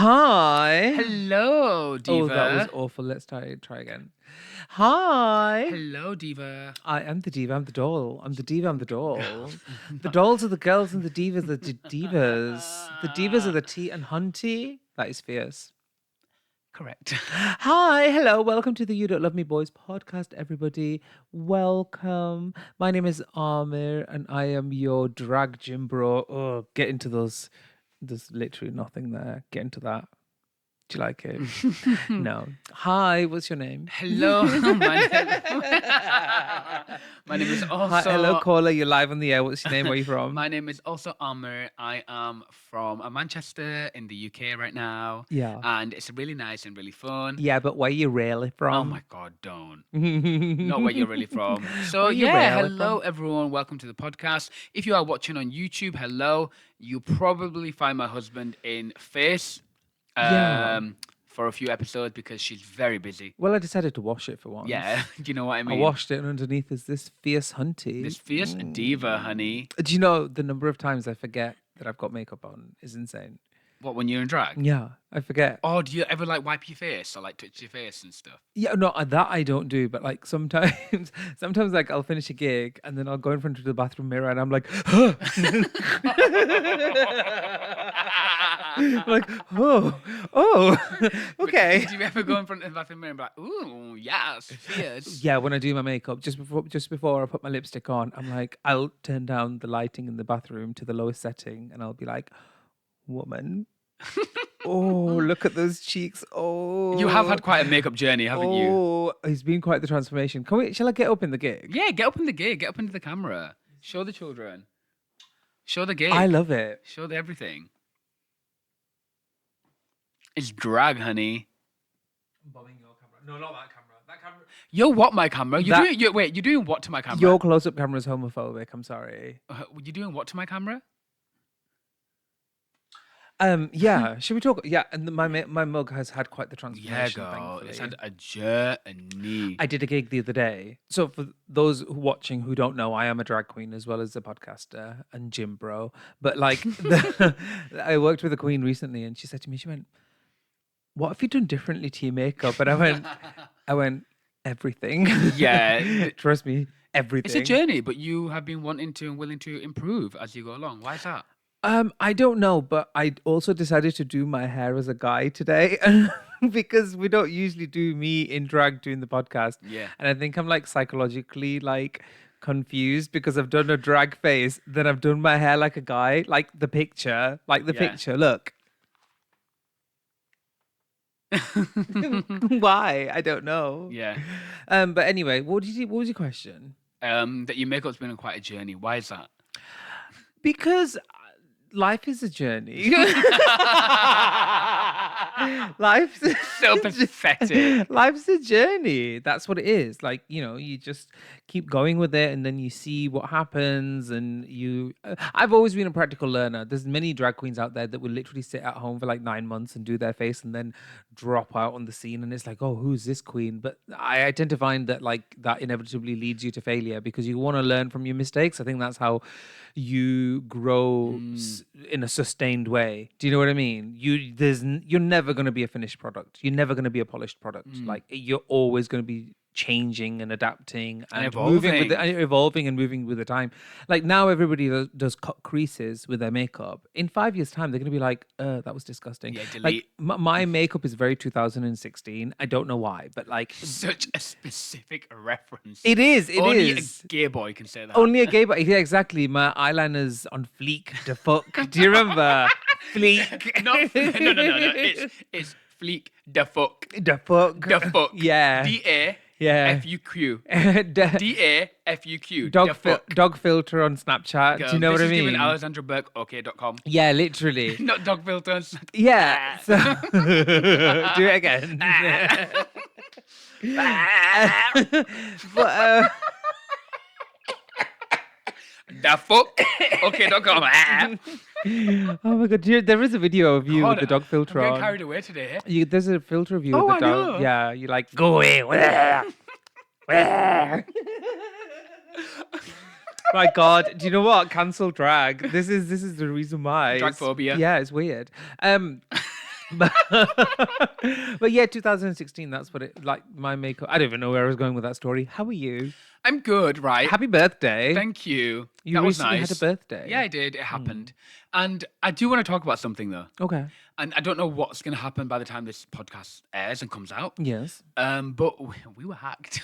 Hi. Hello, Diva. Oh, that was awful. Let's try again. Hi. Hello, Diva. I am the diva. I'm the doll. I'm the diva. I'm the doll. The dolls are the girls and the divas are the divas. The divas are the T and Hunty. That is fierce. Correct. Hi, hello, welcome to the You Don't Love Me Boys podcast, everybody. Welcome. My name is Amir and I am your drag gym bro. Oh, get into those. There's literally nothing there. Get into that. Do you like it? No. Hi, what's your name? Hello. My name is also... Hi, hello, caller. You're live on the air. What's your name? Where are you from? My name is also Amr. I am from Manchester in the UK right now. Yeah. And it's really nice and really fun. Yeah, but where are you really from? Oh my God, don't. Not where you're really from. So Where you yeah, really hello from? everyone. Welcome to the podcast. If you are watching on YouTube, hello. You probably find my husband in Face. Yeah. For a few episodes because she's very busy. Well, I decided to wash it for once. Yeah, do you know what I mean? I washed it, and underneath is this fierce Hunty. This fierce diva, honey. Do you know the number of times I forget that I've got makeup on is insane? What, when you're in drag? Yeah, I forget. Oh, do you ever like wipe your face or like touch your face and stuff? Yeah, no, that I don't do, but like sometimes like I'll finish a gig and then I'll go in front of the bathroom mirror and I'm like, like, okay. Do you ever go in front of the bathroom mirror and be like, ooh, yes, fierce? Yeah, when I do my makeup, just before I put my lipstick on, I'm like, I'll turn down the lighting in the bathroom to the lowest setting and I'll be like, woman. Oh, look at those cheeks. Oh. You have had quite a makeup journey, haven't you? Oh, it's been quite the transformation. Shall I get up in the gig? Yeah, get up in the gig, get up into the camera. Show the children. Show the gig. I love it. Show the everything. It's drag, honey. I'm bombing your camera. No, not that camera. That camera. You're what, my camera? You're doing what to my camera? Your close-up camera is homophobic. I'm sorry. You're doing what to my camera? Yeah. Should we talk? Yeah, and my mug has had quite the transformation. Yeah, girl. Thankfully. It's had a journey. I did a gig the other day. So for those watching who don't know, I am a drag queen as well as a podcaster and gym bro. But like, I worked with a queen recently, and she said to me, she went, "What have you done differently to your makeup?" And I went, everything. Yeah. Trust me, everything. It's a journey, but you have been wanting to and willing to improve as you go along. Why is that? I don't know, but I also decided to do my hair as a guy today because we don't usually do me in drag doing the podcast. Yeah. And I think I'm like psychologically like confused because I've done a drag face, then I've done my hair like a guy, like the picture, picture. Look. Why? I don't know. Yeah. But anyway, what was your question? That your makeup's been on quite a journey. Why is that? Because life is a journey. Life's So pathetic. Life's a journey. That's what it is. Like, you just keep going with it and then you see what happens and I've always been a practical learner. There's many drag queens out there that will literally sit at home for like 9 months and do their face and then drop out on the scene and it's like, oh, who's this queen? But I tend to find that like that inevitably leads you to failure because you want to learn from your mistakes. I think that's how you grow in a sustained way. Do you know what I mean? You're never going to be a finished product. You're never going to be a polished product. Like you're always going to be changing and adapting and evolving and moving with the time. Like now everybody does cut creases with their makeup. In 5 years time, they're going to be like, that was disgusting. Yeah, delete. Like my makeup is very 2016. I don't know why, but like Such a specific reference. it is. Only a gay boy can say that. Only a gay boy. Yeah, exactly. My eyeliner's on fleek. The fuck. Do you remember? Fleek. No. It's fleek. The fuck. The fuck. The fuck. Yeah. D-A. Yeah. F-U-Q. D- D-A-F-U-Q. dog filter on Snapchat. Girl, do you know what I this is mean? giving Alexandra Burke okay.com. Yeah, literally. Not dog filter on Snapchat. Yeah. So, do it again. But, The fuck. Okay.com. oh my god, there is a video of you God, with the dog filter I'm on. getting carried away today. There's a filter of you Oh, with the I dog. know. Yeah, you like go away. My God, do you know what? Cancel drag. This is the reason why. Drag phobia. Yeah, it's weird. But, but yeah, 2016, that's what it like my makeup. I don't even know where I was going with that story. How are you? I'm good, right? Happy birthday. Thank you. You That was recently had a nice. Yeah, birthday. I did. It happened. And I do want to talk about something though. Okay. And I don't know what's going to happen by the time this podcast airs and comes out. Yes. But we were hacked.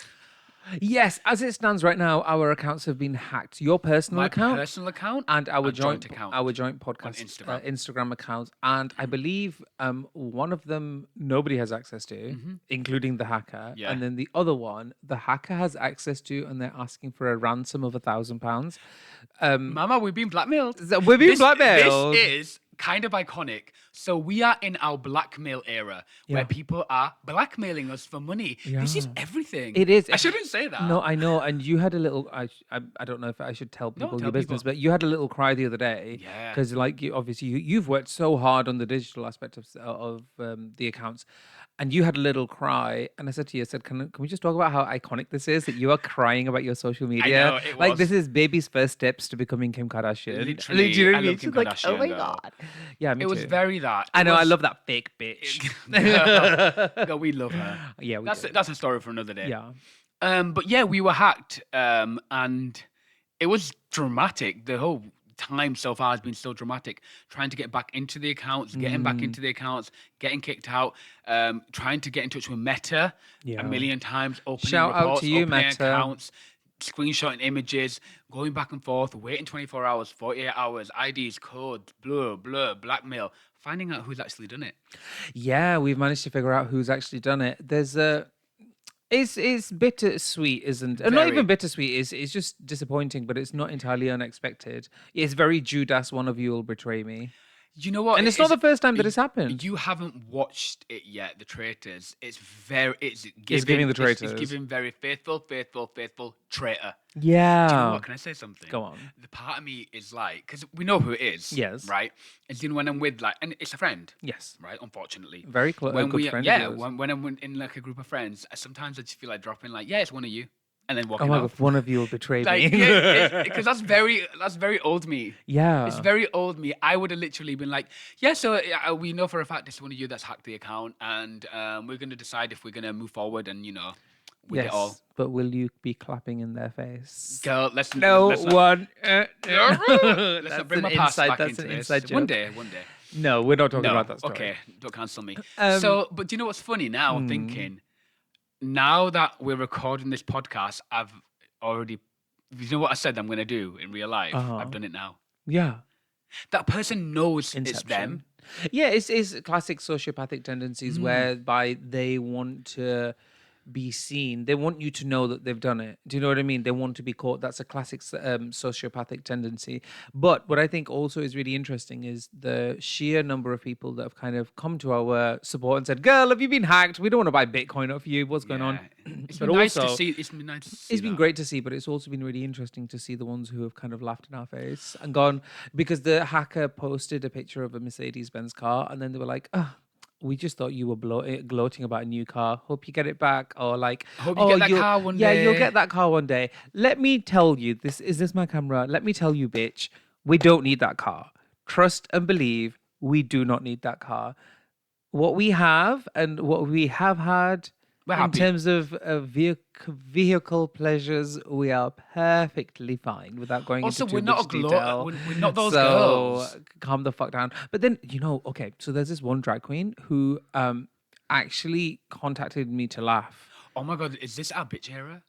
Yes, as it stands right now, our accounts have been hacked. Your personal My account personal account and our and joint joint account our joint on podcast Instagram. Instagram accounts, and I believe one of them nobody has access to, including the hacker, Yeah. and then the other one the hacker has access to, and they're asking for a ransom of £1,000. Mama, we've been blackmailed. So we're being This blackmailed. is kind of iconic. So we are in our blackmail era where Yeah. people are blackmailing us for money. This is Yeah. everything. It is. I shouldn't say that. No, I know. And you had a little. I don't know if I should tell people tell your business, people. but you had a little cry the other day. Yeah. Because like obviously you've worked so hard on the digital aspect of the accounts, and you had a little cry. And I said to you, I said, can we just talk about how iconic this is that you are crying about your social media? know, it Like was. this is baby's first steps to becoming Kim Kardashian. Literally, Do you know I what I mean? love Kim She's like, oh Kardashian, my though. god. Yeah, me It was too. very that. I It know. I was- love that fake bitch. No, we love her. Yeah, we That's do. that's a story for another day. Yeah. But yeah, we were hacked, and it was dramatic. The whole time so far has been so dramatic. Trying to get back into the accounts, getting back into the accounts, getting kicked out, trying to get in touch with Meta Yeah. a million times, opening Shout out reports, to you, opening Meta. accounts, screenshotting images, going back and forth, waiting 24 hours, 48 hours, IDs, codes, blur, blackmail, finding out who's actually done it. Yeah, we've managed to figure out who's actually done it. There's a it's bittersweet, isn't it? Not Very. even bittersweet, it's just disappointing, but it's not entirely unexpected. It's very Judas, one of you will betray me. You know what? And it's not the first time that it's happened. You haven't watched it yet, The Traitors. It's giving The Traitors. It's giving very faithful traitor. Yeah. Do you know what? Can I say something? Go on. The part of me is like, because we know who it is. Yes. Right? It's when I'm with and it's a friend. Yes. Right? Unfortunately. Very close. When good we, friend yeah, of yours. when I'm in like a group of friends, sometimes I just feel like dropping like, yeah, it's one of you, and then Oh walking my off. god, one of you will betray Like, me. because that's very old me. Yeah. It's very old me. I would have literally been like, yeah, so we know for a fact it's one of you that's hacked the account, and we're going to decide if we're going to move forward and, with it all. Yes, but will you be clapping in their face? Girl, let's No let's not, one. let's not bring my past back That's into an this. inside joke. One day. No, we're not talking No, about that story. okay, don't cancel me. Um, But do you know what's funny now? I'm thinking, now that we're recording this podcast, I've already, you know what I said I'm going to do in real life? Uh-huh. I've done it now. Yeah. That person knows it's Inception. them. Yeah, it's classic sociopathic tendencies whereby they want to be seen. They want you to know that they've done it. Do you know what I mean? They want to be caught. That's a classic sociopathic tendency. But what I think also is really interesting is the sheer number of people that have kind of come to our support and said, "Girl, have you been hacked? We don't want to buy Bitcoin off you. What's going on?" It's But been nice to also- see. It's been nice to see. It's been that. great to see, but it's also been really interesting to see the ones who have kind of laughed in our face and gone, because the hacker posted a picture of a Mercedes-Benz car, and then they were like, "Oh, we just thought you were gloating about a new car. Hope you get it back." Or like, Hope you "Oh, get that you'll- car one yeah, you'll day." get that car one day." Let me tell you, this my camera. Let me tell you, bitch, we don't need that car. Trust and believe, we do not need that car. What we have and what we have had We're in happy. terms of vehicle pleasures, we are perfectly fine without going Also, into too we're not much a glow- detail. we're not those so, girls. calm the fuck down. But then, okay, so there's this one drag queen who actually contacted me to laugh. Oh my god, is this our bitch era?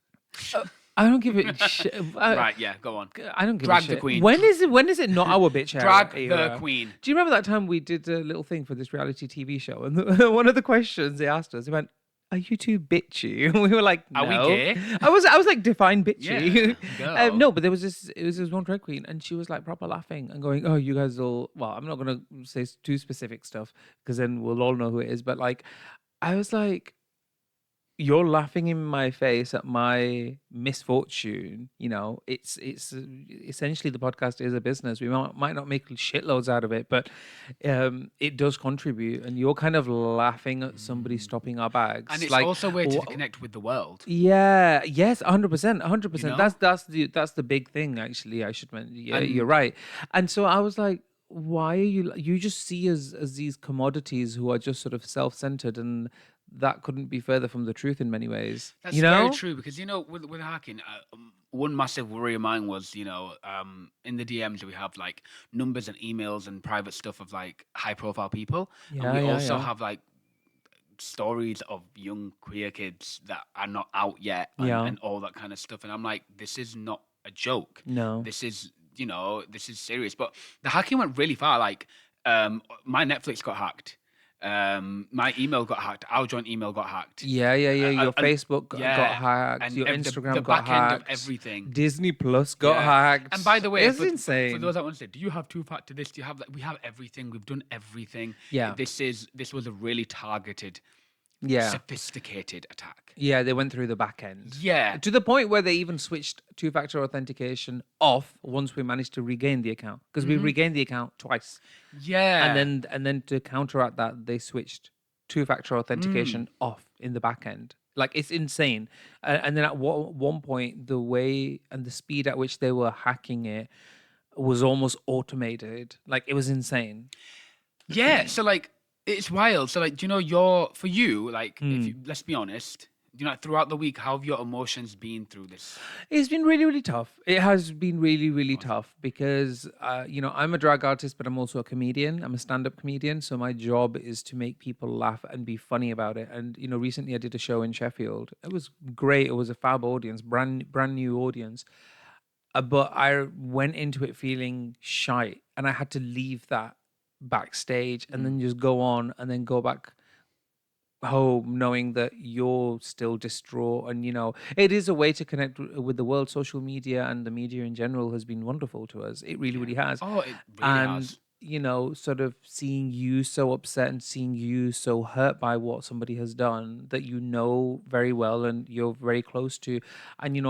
I don't give a shit. Right, yeah, go on. I don't give Drag a the shit. queen. When is it not our bitch era? Drag era? the queen. Do you remember that time we did a little thing for this reality TV show, and one of the questions they asked us, they went, "Are you too bitchy?" And we were like, "No." Are we gay? I was like, define bitchy. Yeah, girl. No, but it was this one drag queen, and she was like proper laughing and going, "Oh, you guys all." Well, I'm not gonna say too specific stuff because then we'll all know who it is. But like, I was like, "You're laughing in my face at my misfortune." It's essentially the podcast is a business. We might not make shitloads out of it, but it does contribute. And you're kind of laughing at somebody stopping our bags, And it's like, also a way to wh- connect with the world. Yeah. Yes. 100%. 100%. know? That's the big thing. Actually, I should mention. Yeah, And- you're right. And so I was like, why are you just see us as these commodities who are just sort of self-centered, and that couldn't be further from the truth in many ways, That's you very know? true because with hacking, one massive worry of mine was in the DMs we have like numbers and emails and private stuff of like high profile people, and Yeah, we yeah, also yeah. have like stories of young queer kids that are not out yet Yeah. and all that kind of stuff. And I'm like, this is not a joke. No. This is, this is serious. But the hacking went really far. Like, my Netflix got hacked. My email got hacked. Our joint email got hacked. Yeah, yeah, yeah. Your And Facebook got yeah, hacked, and your the Instagram got back end of hacked, everything. Disney Plus got Yeah. And by hacked. the way, It's for insane. those that want to say, do you have two-factor this? Do you have that? We have everything. We've done everything. Yeah. This was a really targeted, Yeah. sophisticated attack. Yeah, they went through the back end. Yeah. To the point where they even switched two-factor authentication off once we managed to regain the account, because we Hmm. regained the account twice. And Yeah. then to counteract that, they switched two-factor Mm. authentication off in the back end. Like, it's insane. And then at one point, the way and the speed at which they were hacking it was almost automated. Like, it was insane. Yeah. So like it's wild. So like, do you know for you, like if you Hmm. let's be honest, throughout the week, how have your emotions been through this? It's been really, really tough. It has been really, really Was it? tough because, I'm a drag artist, but I'm also a comedian. I'm a stand-up comedian, so my job is to make people laugh and be funny about it. And recently I did a show in Sheffield. It was great. It was a fab audience, brand new audience. But I went into it feeling shy, and I had to leave that backstage and Mm. then just go on and then go back home knowing that you're still distraught. And it is a way to connect with the world. Social media and the media in general has been wonderful to us. It really, Yeah. really has. Oh, it really And has. sort of seeing you so upset and seeing you so hurt by what somebody has done that very well and you're very close to. And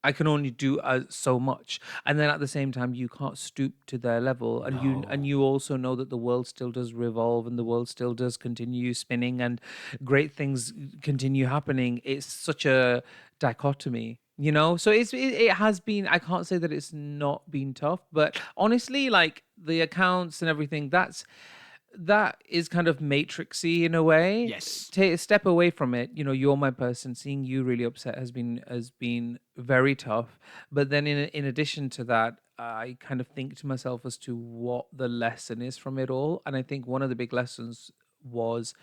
I can only do so much. And then at the same time, you can't stoop to their level. And No. you also know that the world still does revolve and the world still does continue spinning and great things continue happening. It's such a dichotomy. So it has been. I can't say that it's not been tough, but honestly, like the accounts and everything, that is kind of matrixy in a way. Yes. Take a step away from it. You're my person. Seeing you really upset has been very tough. But then in addition to that, I kind of think to myself as to what the lesson is from it all. And I think one of the big lessons was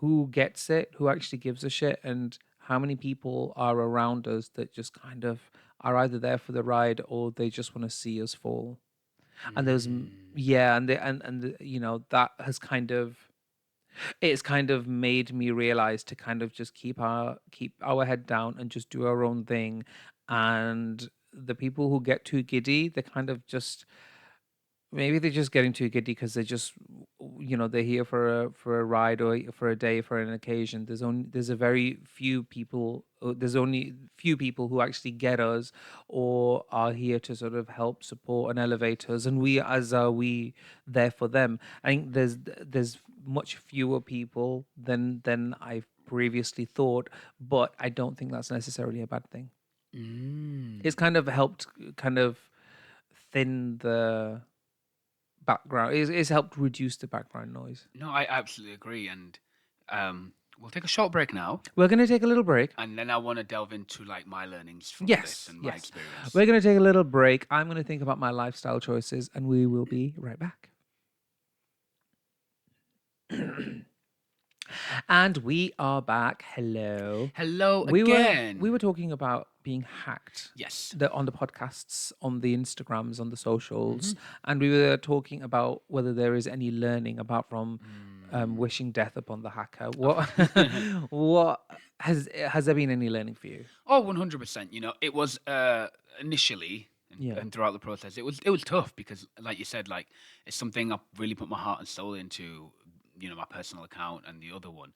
who gets it, who actually gives a shit, and how many people are around us that just kind of are either there for the ride or they just want to see us fall. And Mm. yeah, that has it's kind of made me realize to kind of just keep our head down and just do our own thing. And the people who get too giddy, they kind of just maybe they're just getting too giddy because they're here for a ride or for a day for an occasion. There's only few people who actually get us or are here to sort of help support and elevate us, and we there for them. I think there's much fewer people than I've previously thought, but I don't think that's necessarily a bad thing. Mm. It's kind of helped kind of thin the background. It's helped reduce the background noise. No, I absolutely agree. And we'll take a short break now, We're going to take a little break. and then I want to delve into like my learnings from this Yes, and my yes. experience. We're going to take a little break. I'm going to think about my lifestyle choices, and we will be right back. And we are back. Hello. Hello We were again. talking about being hacked Yes. on the podcasts, on the Instagrams, on the socials, Hmm. and we were talking about whether there is any learning apart from Mm. wishing death upon the hacker. Of- What has there been any learning for you? Oh, 100%. It was initially Yeah. and throughout the process, it was tough because, like you said, like it's something I really put my heart and soul into. My personal account and the other one,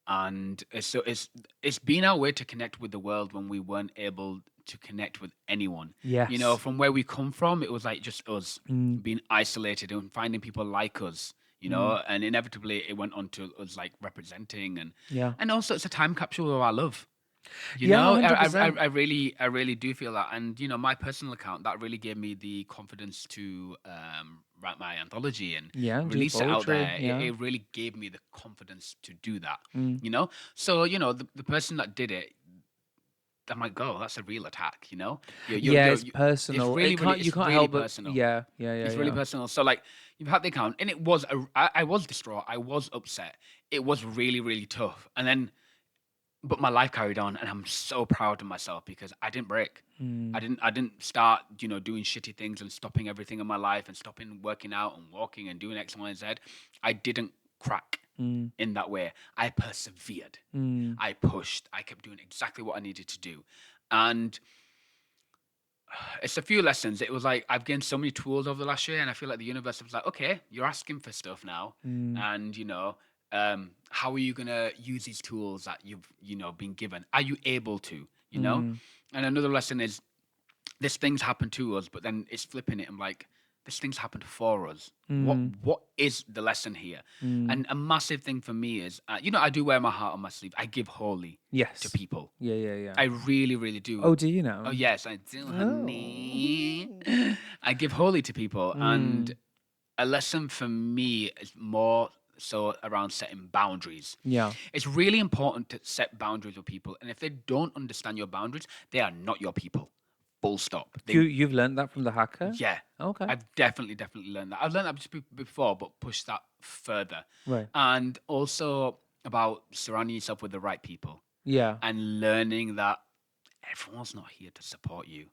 and it's been our way to connect with the world when we weren't able to connect with anyone. Yes. From where we come from, it was like just us Mm, being isolated and finding people like us. mm, And inevitably it went on to us like representing yeah. and also it's a time capsule of our love. You Yeah, know, 100%. I really do feel that, and you know, my personal account that really gave me the confidence to write my anthology and Yeah, and do release it out poetry. there. Yeah. It really gave me the confidence to do that. Mm. You know, so you know, the person that did it, I'm like, oh, that's a real attack. You know, Yeah, it's it's personal. It can't. You it's can't really help but. personal. Yeah, yeah, yeah, It's really yeah. personal. So like, you've had the account, and I was distraught. I was upset. It was really, really tough, and then but my life carried on, and I'm so proud of myself because I didn't break. Mm. I didn't start, you know, doing shitty things and stopping everything in my life and stopping working out and walking and doing X, Y, and Z. I didn't crack Mm. in that way. I persevered. Mm. I pushed. I kept doing exactly what I needed to do. And it's a few lessons. It was like I've gained so many tools over the last year, and I feel like the universe was like, okay, you're asking for stuff now, Mm. and you know, how are you gonna use these tools that you've been given? Are you able to? You know, Mm. and another lesson is this things happen to us, but then it's flipping it. I'm like, this things happened for us. Mm. What is the lesson here? Mm. And a massive thing for me is, you know, I do wear my heart on my sleeve. I give wholly to Yes. people. Yeah, yeah, yeah. I really, really do. Oh, do you Oh know? yes, I do, honey. Oh. I give wholly to people, and Mm. a lesson for me is more so around setting boundaries. Yeah. It's really important to set boundaries with people, and if they don't understand your boundaries, they are not your people. Full stop. You've learned that from the hacker? Yeah, Okay. I've definitely learned that. I've learned that before, but push that further, Right. and also about surrounding yourself with the right people Yeah. and learning that everyone's not here to support you.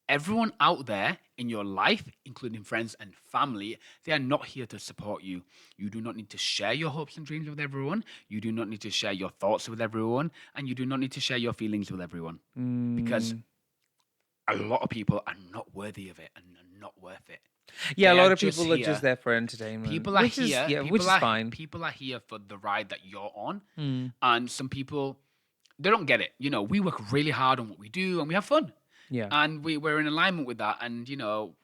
Everyone out there in your life, including friends and family, they are not here to support you. You do not need to share your hopes and dreams with everyone. You do not need to share your thoughts with everyone. And you do not need to share your feelings with everyone because Mm. a lot of people are not worthy of it and are not worth it. Yeah, a They are lot of just people are just here. there for entertainment, which is yeah, which is fine. People are here for the ride that you're on. Mm. And some people, they don't get it. You know, we work really hard on what we do and we have fun Yeah. and we're in alignment with that. And you know,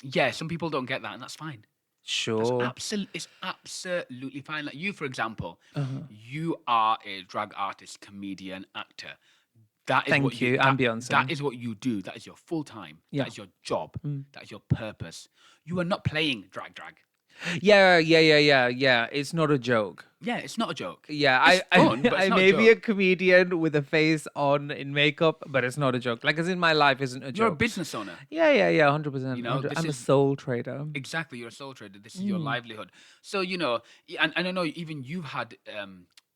yeah, some people don't get that, and that's fine. Sure. It's absolutely fine. Like you, for example, Uh-huh. you are a drag artist, comedian, actor. That is what Thank you you. And Beyonce. that is what you do. That is your full time. That Yeah. is your job. Mm. That is your purpose. You are not playing drag. Yeah, yeah, yeah, yeah, yeah. It's not a joke. Yeah, it's not a joke. Yeah, It's I, I, fun, but it's I not a may be a joke. comedian with a face on in makeup, but it's not a joke. Like, as in my life isn't a You're a joke. business owner. Yeah, yeah, yeah, You 100%. know, 100. this I'm a is soul trader. exactly, you're a sole trader. This is your Mm. livelihood. So, you know, and I know even you've had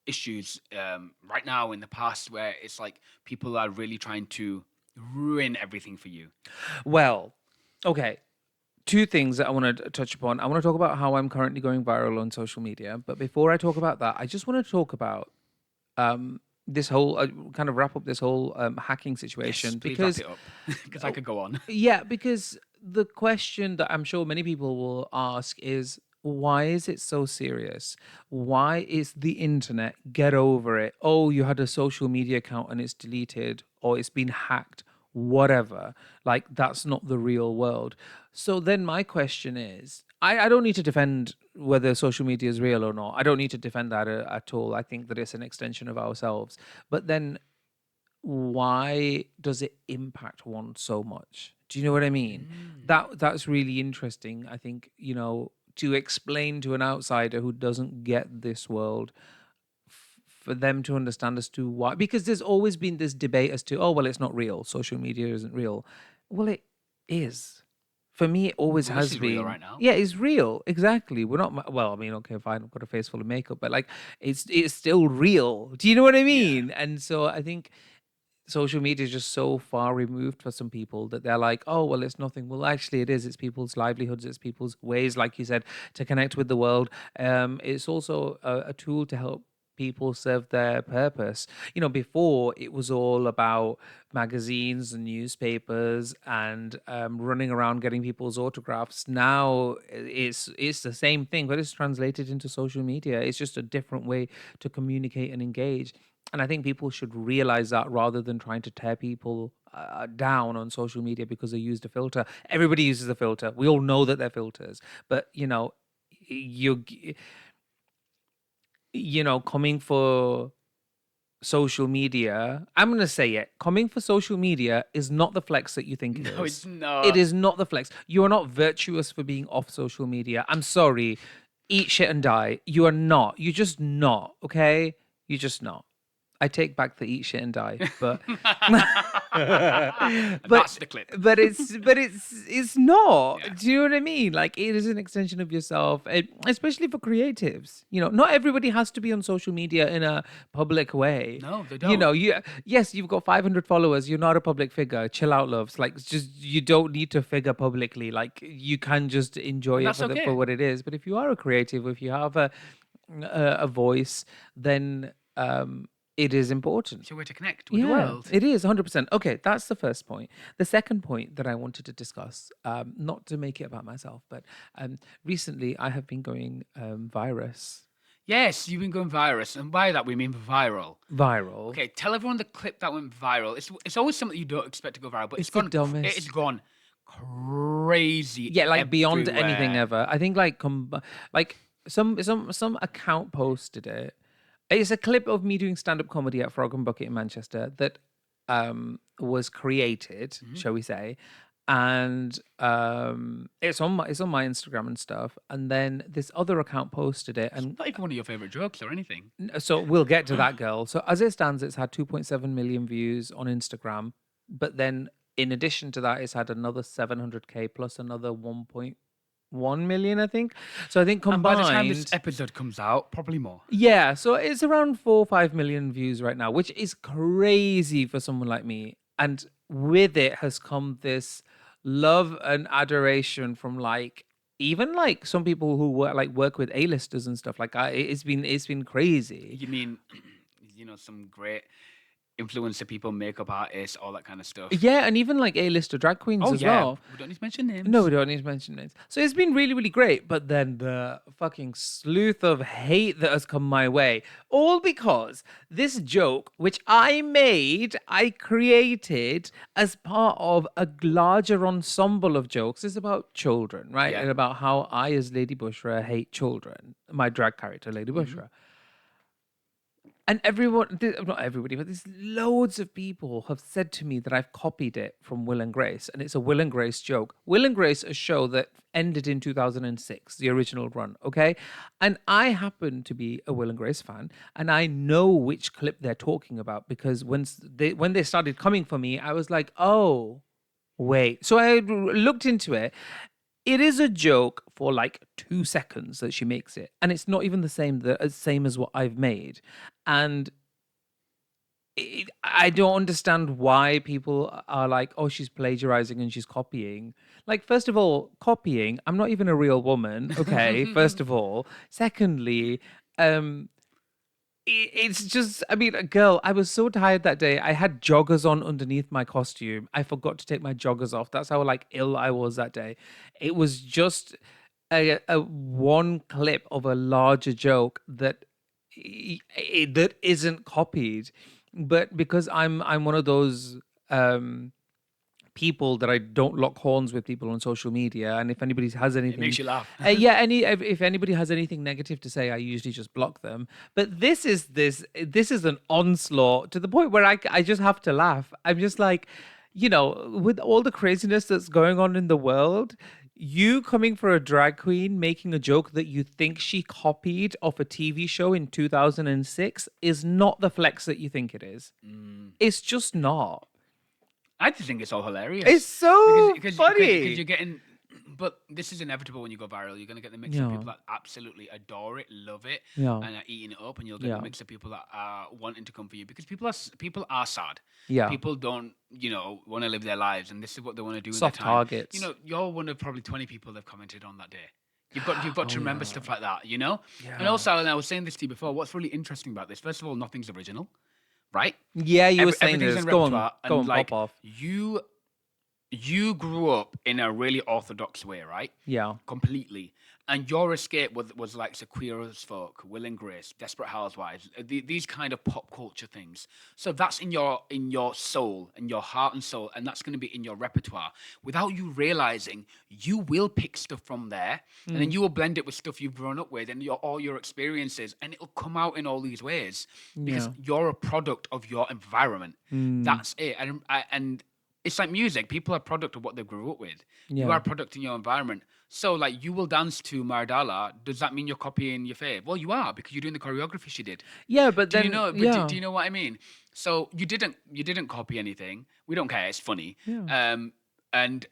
issues right now in the past where it's like people are really trying to ruin everything for you. Well, okay. Two things that I want to touch upon. I want to talk about how I'm currently going viral on social media. But before I talk about that, I just want to talk about this whole kind of wrap up this whole hacking Yes, situation please wrap because it up because I could go on. yeah, because the question that I'm sure many people will ask is why is it so serious? Why is the internet? Get over it. Oh, you had a social media account and it's deleted or it's been hacked, whatever. Like, that's not the real world. So then my question is I don't need to defend whether social media is real or not. I don't need to defend that at all. I think that it's an extension of ourselves. But then why does it impact one so much? Do you know what I mean? Mm. That's really interesting. I think, to explain to an outsider who doesn't get this world, for them to understand as to why, because there's always been this debate as to, oh, well, it's not real. Social media isn't real. Well, it is. For me, it always Well, this has is real been. right now. Yeah, it's real. Exactly. We're not. Well, I mean, okay, fine. I've got a face full of makeup, but like, it's still real. Do you know what I Yeah. mean? And so I think social media is just so far removed for some people that they're like, oh, well, it's nothing. Well, actually, it is. It's people's livelihoods, it's people's ways, like you said, to connect with the world. It's also a tool to help people serve their purpose. Before it was all about magazines and newspapers and running around getting people's autographs. Now it's the same thing, but it's translated into social media. It's just a different way to communicate and engage. And I think people should realize that rather than trying to tear people down on social media because they used a filter. Everybody uses a filter. We all know that they're filters. But, you, coming for social media, I'm going to say it, coming for social media is not the flex that you think it No, it's is. It not. is not the flex. You are not virtuous for being off social media. I'm sorry. Eat shit and die. You are not. You're just not. Okay. You're just not. I take back the eat shit and die, but but That's the clip. it's not. Yeah. Do you know what I mean? Like it is an extension of yourself, especially for creatives. You know, not everybody has to be on social media in a public way. No, they You don't. know, yes, you've got 500 followers. You're not a public figure. Chill out, loves. Like just you don't need to figure publicly. Like you can just enjoy And it that's for okay. what it is. But if you are a creative, if you have a voice, then it is important. It's a way to connect with the Yeah, world. it is 100%. Okay, that's the first point. The second point that I wanted to discuss, not to make it about myself, but recently I have been going virus, Yes, you've been going virus, and by that we mean viral. viral. Okay, tell everyone the clip that went viral. It's always something you don't expect to go viral, but It's the it has dumbest. gone crazy Yeah, like beyond anything everywhere. ever. I think like some account posted it. It's a clip of me doing stand up comedy at Frog and Bucket in Manchester that was created, Mhm. shall we say, and it's on my Instagram and stuff. And then this other account posted it, It's and not even one of your favorite jokes or anything. so we'll get to that girl. So as it stands, it's had 2.7 million views on Instagram, but then in addition to that, it's had another 700K plus another 1.1 million, I think. So I think And by the time this combined, episode comes out, probably more. yeah, so it's around 4 or 5 million views right now, which is crazy for someone like me. And with it has come this love and adoration from like even like some people who work with A-listers and stuff. Like it's been crazy. You mean, some great influencer people, makeup artists, all that kind of stuff. Yeah, and even like A-lister drag queens Oh as yeah, well. we don't need to mention No, we names. don't need to mention names. So it's been really, really great. But then the fucking sleuth of hate that has come my way, all because this joke, which I created as part of a larger ensemble of jokes, is about children, right? Yeah. And about how I, as Lady Bushra, hate children. My drag character, Lady Mhm. Bushra. And not everybody, but there's loads of people have said to me that I've copied it from Will and Grace, and it's a Will and Grace joke. Will and Grace, a show that ended in 2006, the original run, okay? And I happen to be a Will and Grace fan, and I know which clip they're talking about because when they started coming for me, I was like, oh, wait. So I looked into it. It is a joke for like 2 seconds that she makes it, and it's not even the same as what I've made. And I don't understand why people are like, oh, she's plagiarizing and she's copying. Like, first of all, copying. I'm not even a real woman. Okay, first of all. Secondly, um, it's just, I mean, girl, I was so tired that day. I had joggers on underneath my costume. I forgot to take my joggers off. That's how like ill I was that day. It was just a one clip of a larger joke that isn't copied. But because I'm one of those people that I don't lock horns with people on social media, and if anybody has It makes anything, you laugh. yeah, if anybody has anything negative to say, I usually just block them. But this is an onslaught to the point where I just have to laugh. I'm just like, with all the craziness that's going on in the world. You coming for a drag queen making a joke that you think she copied off a TV show in 2006 is not the flex that you think it is. Mm. It's just not. I just think it's all It's hilarious so because funny. you're getting. But this is inevitable when you go viral. You're gonna get the mix of Yeah. people that absolutely adore it, love it, Yeah. and are eating it up, and you'll get the Yeah. mix of people that are wanting to come for you because people are sad. Yeah. People don't want to live their lives, and this is what they want to do in their Soft time. targets. You're one of probably 20 people that have commented on that day. You've got Oh to remember yeah. stuff like that, And Yeah. also, and I was saying this to you before. What's really interesting about this? First of all, nothing's original, right? Yeah, you were saying Everything's this. in Go on. repertoire, Go and on, pop like off. you grew up in a really orthodox way, right? Yeah. Completely. and your escape was like the Queer as Folk, Will and Grace, Desperate Housewives, these kind of pop culture things. So that's in your soul, in your heart and soul, and that's going to be in your repertoire. Without you realizing, you will pick stuff from there, and then Mm, you will blend it with stuff you've grown up with and all your experiences, and it'll come out in all these ways because yeah. you're a product of your environment. Mm, That's it, and it's like music. People are a product of what they grew up with. You are yeah. a product in your environment. So, like, you will dance to Maradala. Does that mean you're copying your fave? Well, you are because you're doing the choreography she did. Yeah, but Do you then know? But do yeah. you know what I mean? So you didn't copy anything. We don't care. It's funny. Yeah. And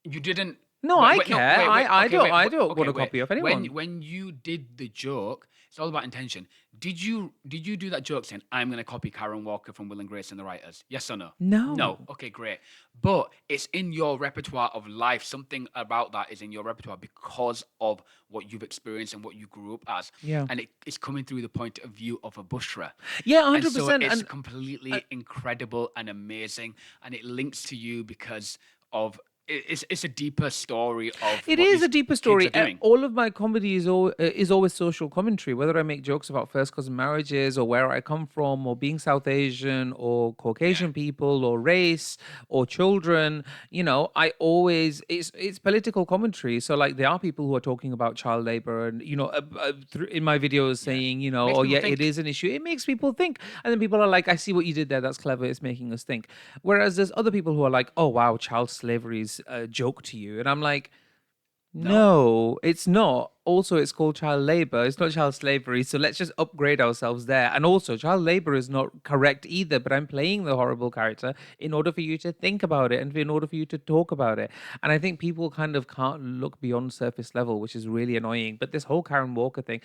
you didn't. No, Wait, I wait, no, care. wait, wait. I Okay, don't wait. want Okay, to wait. copy off When anyone. when you did the joke, it's all about intention. Did you do that joke saying I'm going to copy Karen Walker from Will and Grace and the Writers? Yes or no? No. No. Okay, great. But it's in your repertoire of life. Something about that is in your repertoire because of what you've experienced and what you grew up as, Yeah. and it's coming through the point of view of a bushra. Yeah, And so 100%. it's And completely incredible and amazing, and it links to you because of it's a deeper story of it what is a these deeper kids are story. doing. All of my comedy is always social commentary, whether I make jokes about first cousin marriages or where I come from or being South Asian or Yeah, Caucasian people or race or children. I always it's political commentary. So like there are people who are talking about child labor and in my videos yeah. saying Makes oh people yeah, it think. is an issue. It makes people think, and then people are like, I see what you did there. That's clever. It's making us think. Whereas there's other people who are like, oh wow, child slavery is a joke to you, and I'm like, No. no, it's not. Also, it's called child labor. It's not child slavery. So let's just upgrade ourselves there. And also, child labor is not correct either. But I'm playing the horrible character in order for you to think about it and in order for you to talk about it. And I think people kind of can't look beyond surface level, which is really annoying. But this whole Karen Walker thing,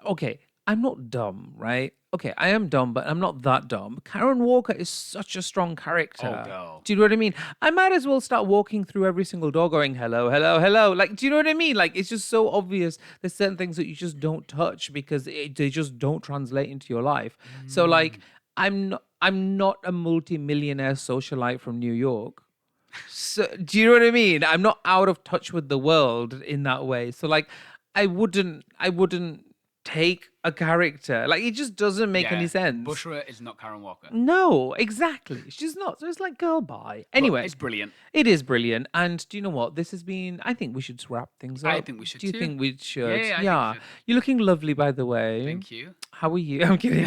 okay, I'm not dumb, right? Okay, I am dumb, but I'm not that dumb. Karen Walker is such a strong Oh, character. girl. Do you know what I mean? I might as well start walking through every single door going, hello, hello, hello. Like, do you know what I mean? Like, it's just so obvious. There's certain things that you just don't touch because they just don't translate into your life. So, like, Mm. I'm not a multi-millionaire socialite from New York. So, do you know what I mean? I'm not out of touch with the world in that way. So, like, I wouldn't take a character. Like, it just doesn't make any Yeah, sense. Bushra is not Karen Walker, No, exactly. She's not. So it's like, girl, bye. but Anyway, it's brilliant. it is brilliant. And do you know what? This has been, I think we should wrap things I up. think we should Do you too. think we Yeah, should? yeah, I think we Yeah. should. You're looking lovely, by the way. Thank you. How are you? I'm kidding.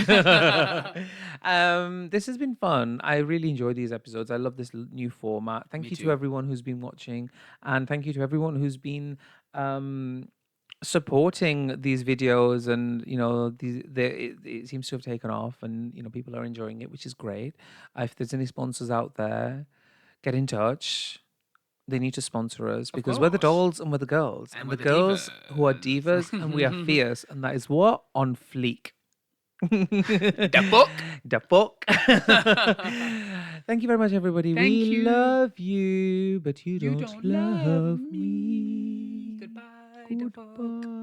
This has been fun. I really enjoy these episodes. I love this new format. Thank Me you to too. everyone who's been watching, and thank you to everyone who's been um, supporting these videos. And it seems to have taken off, and people are enjoying it, which is great. If there's any sponsors out there, get in touch. They need to sponsor us Of because we're the course. dolls and we're the girls, And and the with the girls who are divas. divas and we are fierce, and that is what on fleek. The book. The fuck. Thank you very much, everybody. We Thank you. love you, but you You don't don't love love me. me. Goodbye, the book. Goodbye.